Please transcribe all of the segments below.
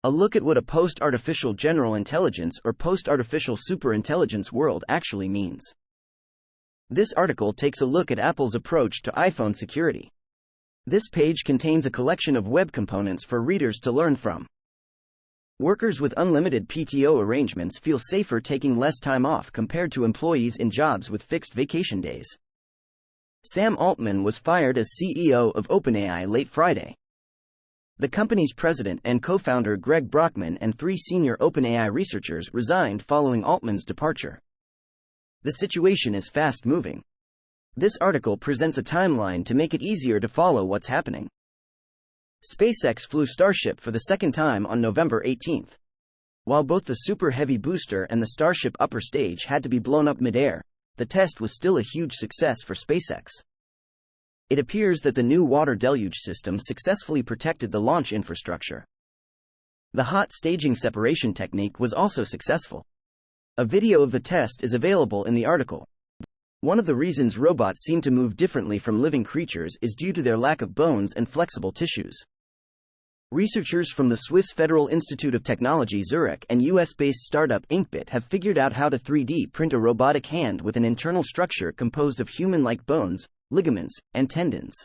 A look at what a post-artificial general intelligence or post-artificial superintelligence world actually means. This article takes a look at Apple's approach to iPhone security. This page contains a collection of web components for readers to learn from. Workers with unlimited PTO arrangements feel safer taking less time off compared to employees in jobs with fixed vacation days. Sam Altman was fired as CEO of OpenAI late Friday. The company's president and co-founder Greg Brockman and 3 senior OpenAI researchers resigned following Altman's departure. The situation is fast-moving. This article presents a timeline to make it easier to follow what's happening. SpaceX flew Starship for the second time on November 18. While both the Super Heavy booster and the Starship upper stage had to be blown up mid-air, the test was still a huge success for SpaceX. It appears that the new water deluge system successfully protected the launch infrastructure. The hot staging separation technique was also successful. A video of the test is available in the article. One of the reasons robots seem to move differently from living creatures is due to their lack of bones and flexible tissues. Researchers from the Swiss Federal Institute of Technology Zurich and US-based startup Inkbit have figured out how to 3D print a robotic hand with an internal structure composed of human-like bones, ligaments, and tendons.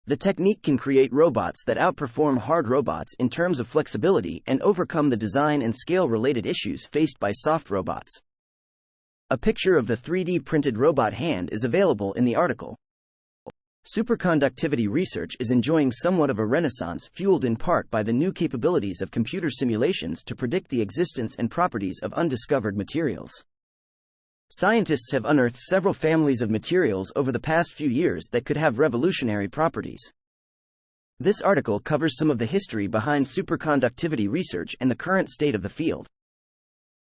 The technique can create robots that outperform hard robots in terms of flexibility and overcome the design and scale-related issues faced by soft robots. A picture of the 3D printed robot hand is available in the article. Superconductivity research is enjoying somewhat of a renaissance, fueled in part by the new capabilities of computer simulations to predict the existence and properties of undiscovered materials. Scientists have unearthed several families of materials over the past few years that could have revolutionary properties. This article covers some of the history behind superconductivity research and the current state of the field.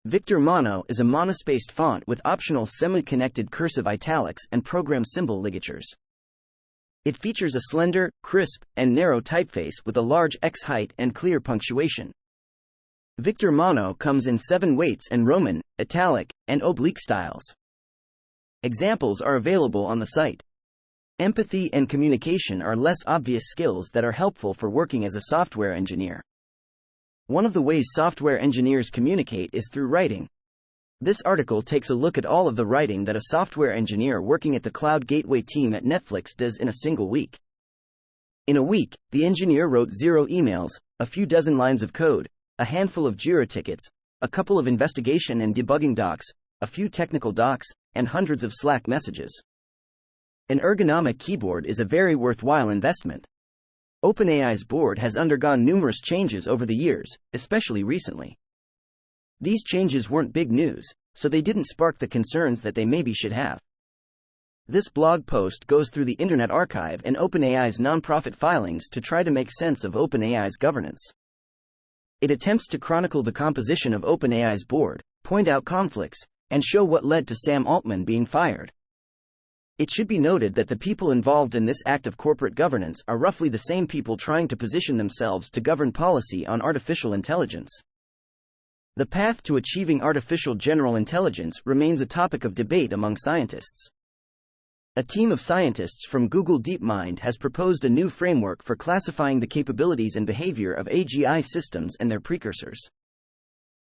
Victor Mono is a monospaced font with optional semi-connected cursive italics and program symbol ligatures. It features a slender, crisp, and narrow typeface with a large X height and clear punctuation. Victor Mono comes in 7 weights and Roman, italic, and oblique styles. Examples are available on the site. Empathy and communication are less obvious skills that are helpful for working as a software engineer. One of the ways software engineers communicate is through writing. This article takes a look at all of the writing that a software engineer working at the Cloud Gateway team at Netflix does in a single week. In a week, the engineer wrote 0 emails, a few dozen lines of code, a handful of Jira tickets, a couple of investigation and debugging docs, a few technical docs, and hundreds of Slack messages. An ergonomic keyboard is a very worthwhile investment. OpenAI's board has undergone numerous changes over the years, especially recently. These changes weren't big news, so they didn't spark the concerns that they maybe should have. This blog post goes through the Internet Archive and OpenAI's nonprofit filings to try to make sense of OpenAI's governance. It attempts to chronicle the composition of OpenAI's board, point out conflicts, and show what led to Sam Altman being fired. It should be noted that the people involved in this act of corporate governance are roughly the same people trying to position themselves to govern policy on artificial intelligence. The path to achieving artificial general intelligence remains a topic of debate among scientists. A team of scientists from Google DeepMind has proposed a new framework for classifying the capabilities and behavior of AGI systems and their precursors.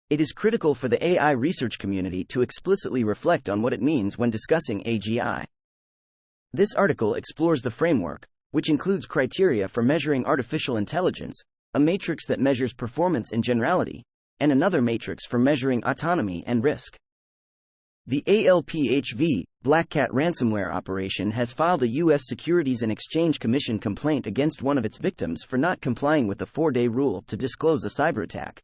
It is critical for the AI research community to explicitly reflect on what it means when discussing AGI. This article explores the framework, which includes criteria for measuring artificial intelligence, a matrix that measures performance in generality, and another matrix for measuring autonomy and risk. The ALPHV, Black Cat ransomware operation has filed a U.S. Securities and Exchange Commission complaint against one of its victims for not complying with the 4-day rule to disclose a cyberattack.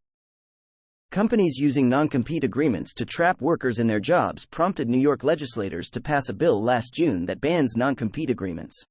Companies using non-compete agreements to trap workers in their jobs prompted New York legislators to pass a bill last June that bans non-compete agreements.